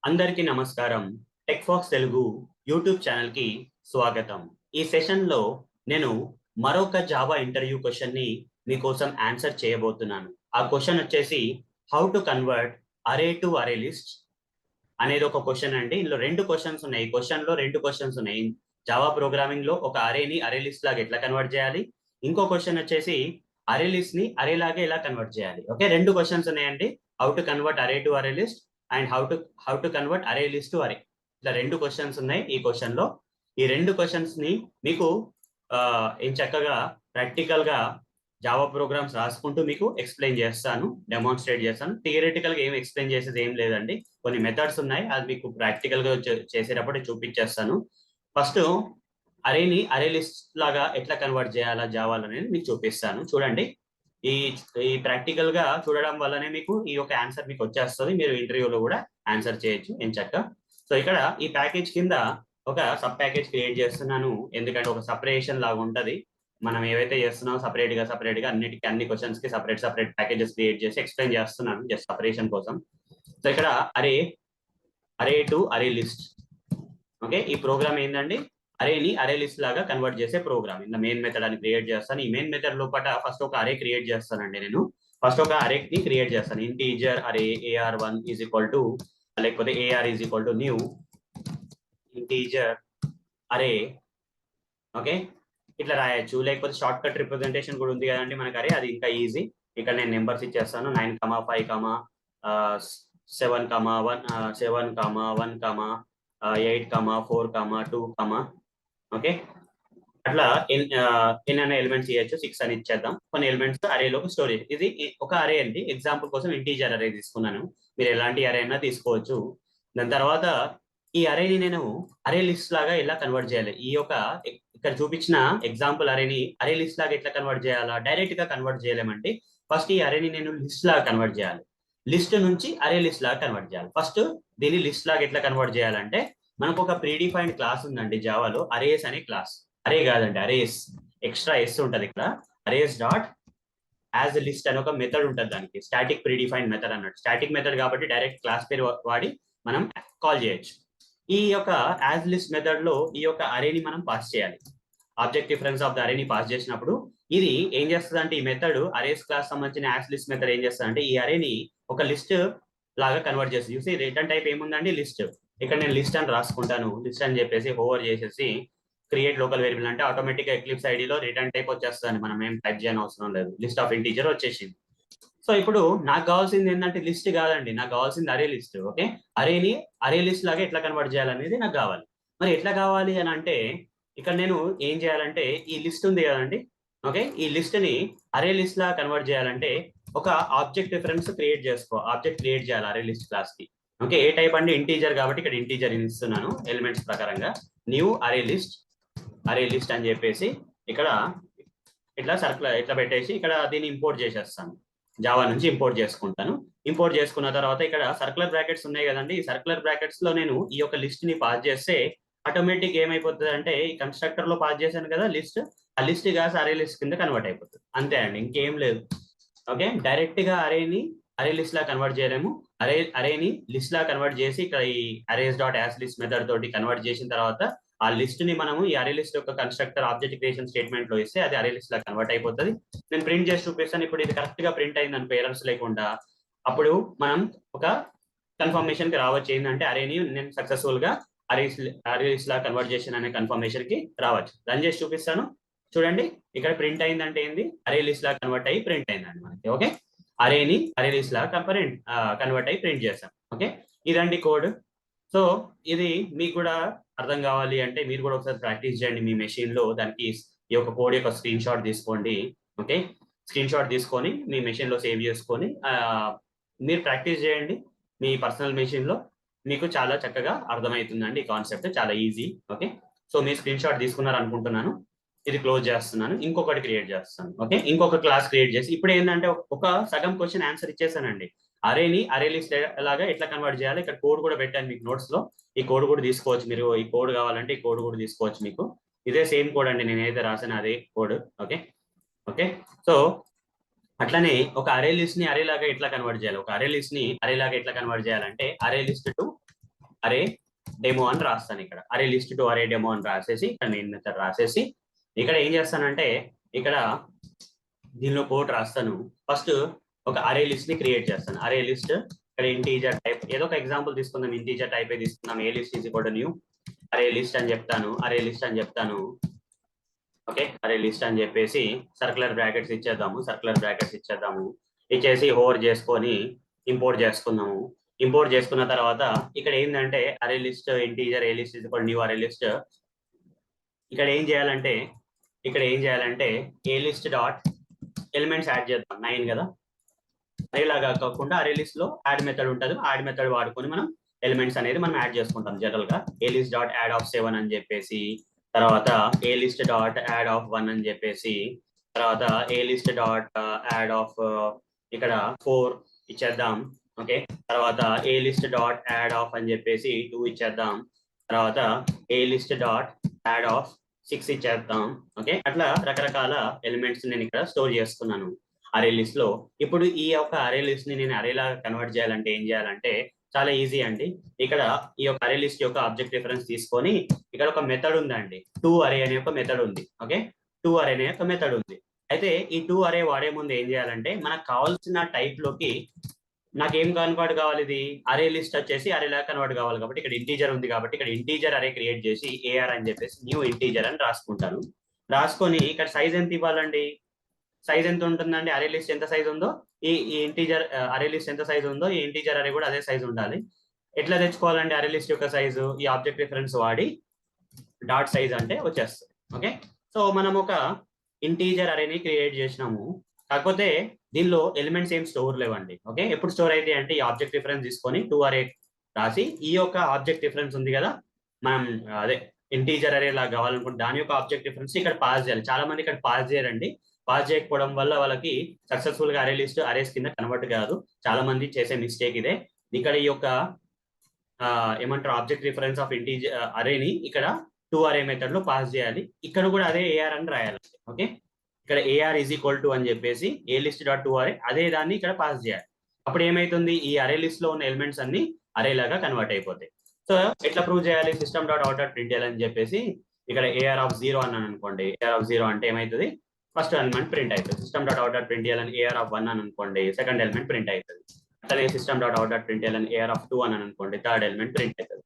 అందరికీ నమస్కారం. Tech fox Telugu YouTube channel కి స్వాగతం. ఈ సెషన్ లో నేను మరొక జావా ఇంటర్వ్యూ క్వశ్చన్ ని మీకోసం ఆన్సర్ చేయబోతున్నాను. ఆ క్వశ్చన్ వచ్చేసి హౌ టు కన్వర్ట్ అరే టు అరే లిస్ట్ అనేది ఒక క్వశ్చన్ అండి. ఇందులో రెండు క్వశ్చన్స్ ఉన్నాయి. ఈ క్వశ్చన్ లో రెండు క్వశ్చన్స్ ఉన్నాయి. జావా ప్రోగ్రామింగ్ లో ఒక అరేని అరే లిస్ట్ లాగా ఎట్లా కన్వర్ట్ చేయాలి, ఇంకో క్వశ్చన్ వచ్చేసి అరే లిస్ట్ ని అరే లాగా ఎలా కన్వర్ట్ చేయాలి. ఓకే, రెండు క్వశ్చన్స్ ఉన్నాయండి. హౌ టు కన్వర్ట్ అరే టు అరే list and how to convert అరే లిస్ట్ టు అరే. ఇట్లా రెండు క్వశ్చన్స్ ఉన్నాయి ఈ క్వశ్చన్ లో. ఈ రెండు క్వశ్చన్స్ ని మీకు ఏం చక్కగా ప్రాక్టికల్ గా జావా ప్రోగ్రామ్స్ రాసుకుంటూ మీకు ఎక్స్ప్లెయిన్ చేస్తాను, డెమాన్స్ట్రేట్ చేస్తాను. థియరిటికల్ గా ఏం ఎక్స్ప్లెయిన్ చేసేది ఏం లేదండి. కొన్ని మెథడ్స్ ఉన్నాయి, అది మీకు ప్రాక్టికల్ గా చేసేటప్పుడు చూపించేస్తాను. ఫస్ట్ అరేని అరే లిస్ట్ లాగా ఎట్లా కన్వర్ట్ చేయాలా జావాలో అనేది మీకు చూపిస్తాను. చూడండి, ఈ ఈ ప్రాక్టికల్ గా చూడడం వల్లనే మీకు ఈ యొక్క ఆన్సర్ మీకు వచ్చేస్తుంది. మీరు ఇంటర్వ్యూలో కూడా ఆన్సర్ చేయొచ్చు ఎంచక్క. సో ఇక్కడ ఈ ప్యాకేజ్ కింద ఒక సబ్ ప్యాకేజ్ క్రియేట్ చేస్తున్నాను, ఎందుకంటే ఒక సపరేషన్ లాగా ఉంటది. మనం ఏవైతే చేస్తున్నామో సపరేట్ గా అన్ని క్వశ్చన్స్ కి సపరేట్ ప్యాకేజెస్ క్రియేట్ చేసి ఎక్స్ప్లెయిన్ చేస్తున్నాను జస్ట్ సపరేషన్ కోసం. సో ఇక్కడ అరే టు అరే లిస్ట్. ఓకే, ఈ ప్రోగ్రామ్ ఏంటండి, అరేని అరే లిస్ట్ లాగా కన్వర్ట్ చేసే ప్రోగ్రామ్. ఇంత మెయిన్ మెథడ్ అని క్రియేట్ చేస్తాను. ఈ మెయిన్ మెథడ్ లోపల ఫస్ట్ ఒక అరే క్రియేట్ చేస్తానండి. నేను ఫస్ట్ ఒక అరే ని క్రియేట్ చేస్తాను. ఇంటీజర్ అరే AR1 ఈజ్ ఈక్వల్ టు, లేకపోతే AR is equal to new integer అరే. ఓకే, ఇట్లా రాయొచ్చు, లేకపోతే షార్ట్ కట్ రిప్రజెంటేషన్ కూడా ఉంది కదండి మనకు అరే, అది ఇంకా ఈజీ. ఇక్కడ నేను నెంబర్స్ ఇచ్చేస్తాను 9, 5, 7, 1, 8, 4, 2, ఓకే. అట్లా ఎన్ని ఎలిమెంట్స్ ఇవ్వచ్చు, 6 అని ఇచ్చేద్దాం. కొన్ని ఎలిమెంట్స్ అరేలోకి స్టోరేజ్. ఇది ఒక అరే అండి, ఎగ్జాంపుల్ కోసం ఇంటీజర్ అరే తీసుకున్నాను. మీరు ఎలాంటి అరే అయినా తీసుకోవచ్చు. దాని తర్వాత ఈ అరేని నేను అరే లిస్ట్ లాగా ఎలా కన్వర్ట్ చేయాలి, ఈ యొక్క ఇక్కడ చూపించిన ఎగ్జాంపుల్ అరేని అరే లిస్ట్ లాగా ఎట్లా కన్వర్ట్ చేయాలా, డైరెక్ట్ గా కన్వర్ట్ చేయలేమంటే ఫస్ట్ ఈ అరేని నేను లిస్ట్ లాగా కన్వర్ట్ చేయాలి. లిస్ట్ నుంచి అరే లిస్ట్ లాగా కన్వర్ట్ చేయాలి. ఫస్ట్ దీన్ని లిస్ట్ లాగా ఎట్లా కన్వర్ట్ చేయాలంటే, మనకు ఒక ప్రీడిఫైన్డ్ క్లాస్ ఉందండి జావాలో, అరేస్ అనే క్లాస్. అరే కాదండి, అరేస్, ఎక్స్ట్రా ఎస్ ఉంటుంది ఇక్కడ. అరేస్ డాట్ యాజ్ లిస్ట్ అని ఒక మెథడ్ ఉంటుంది, దానికి స్టాటిక్ ప్రీడిఫైన్డ్ మెథడ్ అన్నట్టు. స్టాటిక్ మెథడ్ కాబట్టి డైరెక్ట్ క్లాస్ పేరు వాడి మనం కాల్ చేయొచ్చు. ఈ యొక్క యాజ్ లిస్ట్ మెథడ్ లో ఈ యొక్క అరేని మనం పాస్ చేయాలి. ఆబ్జెక్ట్ డిఫరెన్స్ ఆఫ్ ద అరేని పాస్ చేసినప్పుడు ఇది ఏం చేస్తుంది అంటే, ఈ మెథడ్ అరేస్ క్లాస్ సంబంధించిన యాజ్ లిస్ట్ మెథడ్ ఏం చేస్తుంది అంటే, ఈ అరేని ఒక లిస్ట్ లాగా కన్వర్ట్ చేస్తుంది. చూసి రిటర్న్ టైప్ ఏముందండి, లిస్ట్. ఇక్కడ నేను లిస్ట్ అని రాసుకుంటాను. లిస్ట్ అని చెప్పేసి హోవర్ చేసేసి క్రియేట్ లోకల్ వేరియబుల్ అంటే ఆటోమేటిక్ గా ఎక్లిప్స్ ఐడిలో రిటర్న్ టైప్ వచ్చేస్తుంది, మనం ఏం టైప్ చేయని అవసరం లేదు. లిస్ట్ ఆఫ్ ఇంటీజర్ వచ్చేసింది. సో ఇప్పుడు నాకు కావాల్సింది ఏంటంటే లిస్ట్ కాదండి, నాకు కావాల్సింది అరే లిస్ట్. ఓకే, అరేని అరే లిస్ట్ లాగా ఎట్లా కన్వర్ట్ చేయాలనేది నాకు కావాలి. మరి ఎట్లా కావాలి అని అంటే, ఇక్కడ నేను ఏం చేయాలంటే, ఈ లిస్ట్ ఉంది కదండి, ఓకే, ఈ లిస్ట్ ని అరే లిస్ట్ లాగా కన్వర్ట్ చేయాలంటే ఒక object difference create object create చేయాలి అరే లిస్ట్ క్లాస్ కి. ఓకే, ఏ టైప్ అంటే ఇంటీజర్ కాబట్టి ఇక్కడ ఇంటీజర్ ఇస్తున్నాను ఎలిమెంట్స్ ప్రకారంగా. న్యూ అరే లిస్ట్ అని చెప్పేసి ఇక్కడ ఇట్లా సర్కిల్ ఇట్లా పెట్టేసి ఇక్కడ దీన్ని ఇంపోర్ట్ చేసేస్తాను. జావా నుంచి ఇంపోర్ట్ చేసుకుంటాను. ఇంపోర్ట్ చేసుకున్న తర్వాత ఇక్కడ సర్కులర్ బ్రాకెట్స్ ఉన్నాయి కదండి, ఈ సర్కులర్ బ్రాకెట్స్ లో నేను ఈ యొక్క లిస్ట్ ని పాస్ చేస్తే ఆటోమేటిక్ ఏమైపోతుంది అంటే, ఈ కన్స్ట్రక్టర్ లో పాస్ చేశాను కదా లిస్ట్, ఆ లిస్ట్ కాసి అరే లిస్ట్ కింద కన్వర్ట్ అయిపోతుంది. అంతే అండి, ఇంకేం లేదు. ఓకే, డైరెక్ట్ గా అరేని అరే లిస్ట్ లా కన్వర్ట్ చేయలేము. అరేని లిస్ట్ లా కన్వర్ట్ చేసి ఇక్కడ ఈ arrays dot as list method తోటి కన్వర్ట్ చేసిన తర్వాత ఆ లిస్ట్ ని మనము ఈ అరే లిస్ట్ యొక్క కన్స్ట్రక్టర్ ఆబ్జెక్ట్ క్రియేషన్ స్టేట్మెంట్ లో ఇస్తే అది అరే లిస్ట్ లా కన్వర్ట్ అయిపోతుంది. నేను ప్రింట్ చేసి చూపిస్తాను. ఇప్పుడు ఇది కరెక్ట్ గా ప్రింట్ అయింది అనుకో, ఎర్రర్స్ లేకుండా, అప్పుడు మనం ఒక కన్ఫర్మేషన్ కి రావచ్చు. ఏంటంటే అరేని నేను సక్సెస్ఫుల్ గా అరే లిస్ట్ లా కన్వర్ట్ చేసిన అనే కన్ఫర్మేషన్ కి రావచ్చు. రన్ చేసి చూపిస్తాను. చూడండి, ఇక్కడ ప్రింట్ అయిందంటే ఏంది, అరే లిస్ట్ లా కన్వర్ట్ అయ్యి ప్రింట్ అయిందండి మనకి. ఓకే, అరేని అరే లిస్ట్ లా కన్వర్ట్ అయ్యి ప్రింట్ చేసాం. ఓకే, ఇదండి కోడ్. సో ఇది మీకు కూడా అర్థం కావాలి అంటే మీరు కూడా ఒకసారి ప్రాక్టీస్ చేయండి మీ మెషిన్ లో. దానికి ఈ యొక్క కోడ్ యొక్క స్క్రీన్ షాట్ తీసుకోండి. ఓకే, స్క్రీన్ షాట్ తీసుకొని మీ మెషిన్ లో సేవ్ చేసుకొని మీరు ప్రాక్టీస్ చేయండి మీ పర్సనల్ మెషిన్ లో. మీకు చాలా చక్కగా అర్థమవుతుందండి ఈ కాన్సెప్ట్, చాలా ఈజీ. ఓకే, సో మీ స్క్రీన్ షాట్ తీసుకున్నారు అనుకుంటున్నాను. ఇది క్లోజ్ చేస్తున్నాను, ఇంకొకటి క్రియేట్ చేస్తాను. ఓకే, ఇంకొక క్లాస్ క్రియేట్ చేసి ఇప్పుడు ఏంటంటే ఒక సగం క్వశ్చన్ ఆన్సర్ ఇచ్చేసానండి. అరేని అరే లిస్ట్ లాగా ఎట్లా కన్వర్ట్ చేయాలి, ఇక్కడ కోడ్ కూడా పెట్టాను మీకు నోట్స్ లో. ఈ కోడ్ కూడా తీసుకోవచ్చు మీరు, ఈ కోడ్ కావాలంటే ఈ కోడ్ కూడా తీసుకోవచ్చు మీకు. ఇదే సేమ్ కోడ్ అండి, నేను ఏదైతే రాసాను అదే కోడ్. ఓకే ఓకే, సో అట్లనే ఒక అరే లిస్ట్ ని అరే లాగా ఎట్లా కన్వర్ట్ చేయాలి, ఒక అరే లిస్ట్ ని అరే లాగా ఎట్లా కన్వర్ట్ చేయాలంటే, అరే లిస్ట్ టు అరే డెమో అని రాస్తాను. ఇక్కడ అరే లిస్ట్ టు అరే డెమో అని రాసేసి ఇక్కడ మెయిన్ మెథడ్ రాసేసి ఇక్కడ ఏం చేస్తానంటే ఇక్కడ దీనిలో కోడ్ రాస్తాను. ఫస్ట్ ఒక అరే లిస్ట్ ని క్రియేట్ చేస్తాను. అరే లిస్ట్ ఇక్కడ ఇంటీజర్ టైప్, ఏదో ఒక ఎగ్జాంపుల్ తీసుకుందాం, ఇంటీజర్ టైప్ తీసుకుందాం. A list is equal to new array list అని చెప్తాను. అరే లిస్ట్ అని చెప్తాను. ఓకే, అరే లిస్ట్ అని చెప్పేసి సర్క్యులర్ బ్రాకెట్స్ ఇచ్చేద్దాము. సర్క్యులర్ బ్రాకెట్స్ ఇచ్చేద్దాము. ఇచ్చేసి హోవర్ చేసుకొని ఇంపోర్ట్ చేసుకుందాము. ఇంపోర్ట్ చేసుకున్న తర్వాత ఇక్కడ ఏంటంటే అరే list integer A list is new array list. ఇక్కడ ఏం చేయాలంటే ఏ లిస్ట్ డాట్ ఎలిమెంట్స్ యాడ్ చేద్దాం. 9 కదా, అరేలాగా కాకుండా అరే లిస్ట్ లో యాడ్ మెథడ్ ఉంటుంది. యాడ్ మెథడ్ వాడుకొని మనం ఎలిమెంట్స్ అనేది మనం యాడ్ చేసుకుంటాం జనరల్ గా. ఏ లిస్ట్ డాట్ యాడ్ ఆఫ్ 7 అని చెప్పేసి, తర్వాత ఏ లిస్ట్ డాట్ యాడ్ ఆఫ్ 1 అని చెప్పేసి, తర్వాత ఏ లిస్ట్ డాట్ యాడ్ ఆఫ్ ఇక్కడ 4 ఇచ్చేద్దాం. ఓకే, తర్వాత ఏ లిస్ట్ డాట్ యాడ్ ఆఫ్ అని చెప్పేసి 2 ఇచ్చేద్దాం. తర్వాత ఏ లిస్ట్ డాట్ యాడ్ ఆఫ్ 6 ఇచ్చేద్దాం. ఓకే, అట్లా రకరకాల ఎలిమెంట్స్ నేను ఇక్కడ స్టోర్ చేసుకున్నాను అరే లిస్ట్ లో. ఇప్పుడు ఈ యొక్క అరే లిస్ట్ ని నేను అరేలా కన్వర్ట్ చేయాలంటే ఏం చేయాలంటే చాలా ఈజీ అండి. ఇక్కడ ఈ యొక్క అరే లిస్ట్ యొక్క ఆబ్జెక్ట్ రిఫరెన్స్ తీసుకొని ఇక్కడ ఒక మెథడ్ ఉందండి, టూ అరే అనే ఒక మెథడ్ ఉంది. ఓకే, టూ అరే అనే ఒక మెథడ్ ఉంది. అయితే ఈ టూ అరే వాడే ముందు ఏం చేయాలంటే మనకు కావాల్సిన టైప్ లోకి నాకేం కన్వర్ట్ కావాలి, ఇది అరే లిస్ట్ వచ్చేసి అరేలా కన్వర్ట్ కావాలి. కాబట్టి ఇక్కడ ఇంటీజర్ ఉంది కాబట్టి ఇక్కడ ఇంటీజర్ అరే క్రియేట్ చేసి ఏఆర్ అని చెప్పేసి న్యూ ఇంటీజర్ అని రాసుకుంటాను. రాసుకొని ఇక్కడ సైజ్ ఎంత ఇవ్వాలండి, సైజ్ ఎంత ఉంటుందండి, అరే లిస్ట్ ఎంత సైజ్ ఉందో ఈ ఇంటీజర్ అరే లిస్ట్ ఎంత సైజ్ ఉందో ఈ ఇంటీజర్ అరే కూడా అదే సైజ్ ఉండాలి. ఎట్లా తెచ్చుకోవాలండి అరే లిస్ట్ యొక్క సైజు, ఈ ఆబ్జెక్ట్ రిఫరెన్స్ వాడి డాట్ సైజ్ అంటే వచ్చేస్తుంది. ఓకే, సో మనం ఒక ఇంటీజర్ అరేని క్రియేట్ చేసినాము. కాకపోతే దీనిలో ఎలిమెంట్స్ ఏం స్టోర్ లేవండి. ఓకే, ఎప్పుడు స్టోర్ అయితే అంటే ఈ ఆబ్జెక్ట్ రిఫరెన్స్ తీసుకొని టూ అరే రాసి ఈ యొక్క ఆబ్జెక్ట్ రిఫరెన్స్ ఉంది కదా, మనం అదే ఇంటీజర్ అరే లాగా కావాలనుకుంటే దాని యొక్క ఆబ్జెక్ట్ రిఫరెన్స్ ఇక్కడ పాస్ చేయాలి. చాలా మంది ఇక్కడ పాస్ చేయరండి. పాస్ చేయకపోవడం వల్ల వాళ్ళకి సక్సెస్ఫుల్ గా అరే లిస్ట్ అరేస్ కింద కన్వర్ట్ కాదు. చాలా మంది చేసే మిస్టేక్ ఇదే. ఇక్కడ ఈ యొక్క ఏమంటారు ఆబ్జెక్ట్ రిఫరెన్స్ ఆఫ్ ఇంటీజర్ అరేని ఇక్కడ టూ అరే మెథడ్ లో పాస్ చేయాలి. ఇక్కడ కూడా అదే ఏఆర్ అని రాయాలి. ఓకే, ఇక్కడ ఏఆర్ ఈజ్ ఈక్వల్ టు అని చెప్పేసి ఏ లిస్ట్ డాట్ టూ అరే అదే దాన్ని ఇక్కడ పాస్ చేయాలి. అప్పుడు ఏమైతుంది, ఈ అరే లిస్ట్ లో ఉన్న ఎలిమెంట్స్ అన్ని అరే లాగా కన్వర్ట్ అయిపోతాయి. సో ఎట్లా ప్రూవ్ చేయాలి, system dot out dot print అని చెప్పేసి ఇక్కడ ఏఆర్ ఆఫ్ 0 అన్నాను అనుకోండి. ఏఆర్ ఆఫ్ 0 అంటే ఏమవుతుంది, ఫస్ట్ ఎలిమెంట్ ప్రింట్ అవుతుంది. System dot out dot print అని ఏఆర్ ఆఫ్ 1 అని అనుకోండి, సెకండ్ ఎలిమెంట్ ప్రింట్ అవుతుంది. అట్లనే system dot out dot print అని ఏఆర్ ఆఫ్ 2 అని అనుకోండి, థర్డ్ ఎలిమెంట్ ప్రింట్ అవుతుంది.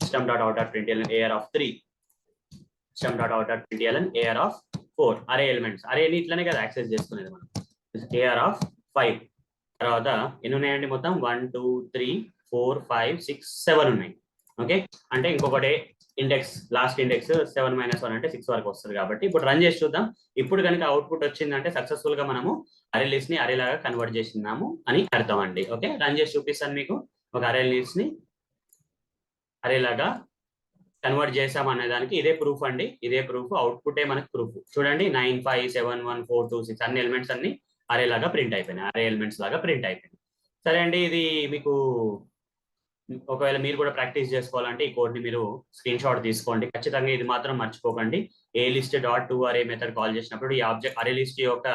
System dot out dot print AR of 3, system dot out dot print AR of 4. Array elements అరేని ఇట్లనే కదా యాక్సెస్ చేసుకునేది మనం. ఏఆర్ ఆఫ్ 5 తర్వాత ఎన్ని ఉన్నాయండి మొత్తం 1 2 3 4 5 6 7 ఉన్నాయి. ఓకే, అంటే ఇంకొకటి ఇండెక్స్ లాస్ట్ ఇండెక్స్ 7 - 1 అంటే 6 వరకు వస్తుంది. కాబట్టి ఇప్పుడు రన్ చేసి చూద్దాం. ఇప్పుడు కనుక అవుట్పుట్ వచ్చిందంటే సక్సెస్ఫుల్ గా మనము అరే లిస్ట్ ని అరేలాగా కన్వర్ట్ చేసినాము అని అర్థం అండి. ఓకే, రన్ చేసి చూపిస్తాను మీకు. ఒక అరే లిస్ట్ ని అరేలాగా కన్వర్ట్ చేసాం అనే దానికి ఇదే ప్రూఫ్ అండి. ఇదే ప్రూఫ్, అవుట్పుటే మనకి ప్రూఫ్. చూడండి 9 5 7 1 4 2 6 అన్ని ఎలిమెంట్స్ అన్ని అరే లాగా ప్రింట్ అయిపోయినాయి, అరే ఎలిమెంట్స్ లాగా ప్రింట్ అయిపోయినాయి. సరే అండి, ఇది మీకు ఒకవేళ మీరు కూడా ప్రాక్టీస్ చేసుకోవాలంటే ఈ కోడ్ ని మీరు స్క్రీన్ షాట్ తీసుకోండి. ఖచ్చితంగా ఇది మాత్రం మర్చిపోకండి. ఏ లిస్ట్ డాట్ టూ అరే మెథడ్ కాల్ చేసినప్పుడు ఈ ఆబ్జెక్ట్ అరే లిస్ట్ యొక్క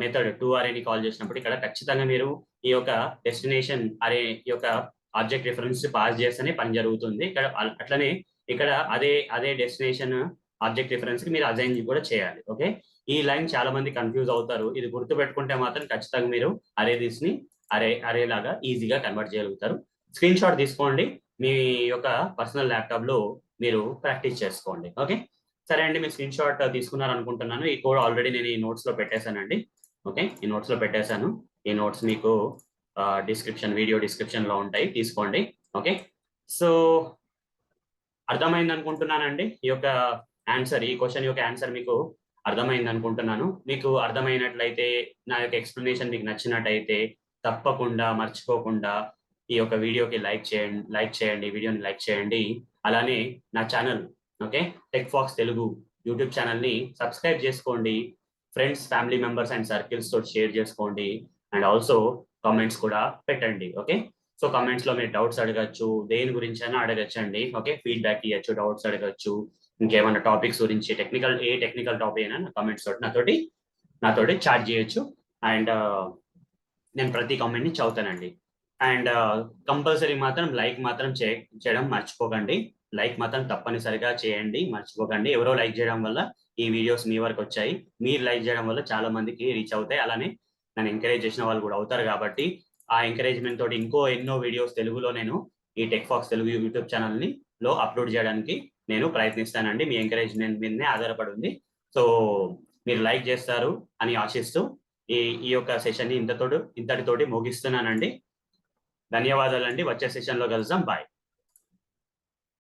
మెథడ్ టూ అరేని కాల్ చేసినప్పుడు ఇక్కడ ఖచ్చితంగా మీరు ఈ యొక్క డెస్టినేషన్ అరే యొక్క ఆబ్జెక్ట్ రిఫరెన్స్ పాస్ చేస్తేనే పని జరుగుతుంది. ఇక్కడ అట్లనే ఇక్కడ అదే డెస్టినేషన్ ఆబ్జెక్ట్ రిఫరెన్స్ కి మీరు అజైన్ కూడా చేయాలి. ఓకే, ఈ లైన్ చాలా మంది కన్ఫ్యూజ్ అవుతారు. ఇది గుర్తు పెట్టుకుంటే మాత్రం ఖచ్చితంగా మీరు అరే లిస్ట్ ని అరే లాగా ఈజీగా కన్వర్ట్ చేయగలుగుతారు. స్క్రీన్ షాట్ తీసుకోండి, మీ యొక్క పర్సనల్ ల్యాప్టాప్ లో మీరు ప్రాక్టీస్ చేసుకోండి. ఓకే, సరే అండి, మీరు స్క్రీన్ షాట్ తీసుకున్నారు అనుకుంటున్నాను. ఈ కోడ్ ఆల్రెడీ నేను ఈ నోట్స్ లో పెట్టేశానండి. ఓకే, ఈ నోట్స్ లో పెట్టేశాను. ఈ నోట్స్ మీకు వీడియో డిస్క్రిప్షన్ లో ఉంటాయి, తీసుకోండి. ఓకే, సో అర్థమైంది అనుకుంటున్నానండి. ఈ యొక్క ఆన్సర్, ఈ క్వశ్చన్ యొక్క ఆన్సర్ మీకు అర్థమైంది అనుకుంటున్నాను. మీకు అర్థమైనట్లయితే, నా యొక్క ఎక్స్ప్లెనేషన్ మీకు నచ్చినట్టయితే తప్పకుండా మర్చిపోకుండా ఈ యొక్క వీడియోకి లైక్ చేయండి, వీడియోని లైక్ చేయండి. అలానే నా channel okay tech fox Telugu YouTube ఛానల్ని సబ్స్క్రైబ్ చేసుకోండి. Friends, family members and circles తోటి షేర్ చేసుకోండి. అండ్ ఆల్సో కామెంట్స్ కూడా పెట్టండి. ఓకే, సో కామెంట్స్ లో మీరు డౌట్స్ అడగచ్చు, దేని గురించి అయినా అడగచ్చండి. ఓకే, ఫీడ్బ్యాక్ ఇవ్వచ్చు, డౌట్స్ అడగచ్చు, ఇంకేమైనా టాపిక్స్ గురించి టెక్నికల్ టాపిక్ అయినా కామెంట్స్ తోటి నాతోటి చాట్ చేయొచ్చు. అండ్ నేను ప్రతి కామెంట్ ని చదువుతానండి. అండ్ కంపల్సరీ మాత్రం లైక్ మాత్రం చేయడం మర్చిపోకండి. లైక్ మాత్రం తప్పనిసరిగా చేయండి, మర్చిపోకండి. ఎవరో లైక్ చేయడం వల్ల ఈ వీడియోస్ మీ వరకు వచ్చాయి. మీరు లైక్ చేయడం వల్ల చాలా మందికి రీచ్ అవుతాయి. అలానే నన్ను ఎంకరేజ్ చేసిన వాళ్ళు కూడా అవుతారు. కాబట్టి ఆ ఎంకరేజ్మెంట్ తోటి ఇంకో ఎన్నో వీడియోస్ తెలుగులో నేను ఈ టెక్ ఫాక్స్ తెలుగు యూట్యూబ్ ఛానల్ని అప్లోడ్ చేయడానికి నేను ప్రయత్నిస్తానండి. మీ ఎంకరేజ్మెంట్ మీదనే ఆధారపడి ఉంది. సో మీరు లైక్ చేస్తారు అని ఆశిస్తూ ఈ ఈ యొక్క సెషన్ని ఇంతటితోటి ముగిస్తున్నానండి. ధన్యవాదాలండి. వచ్చే సెషన్లో కలుద్దాం. బాయ్.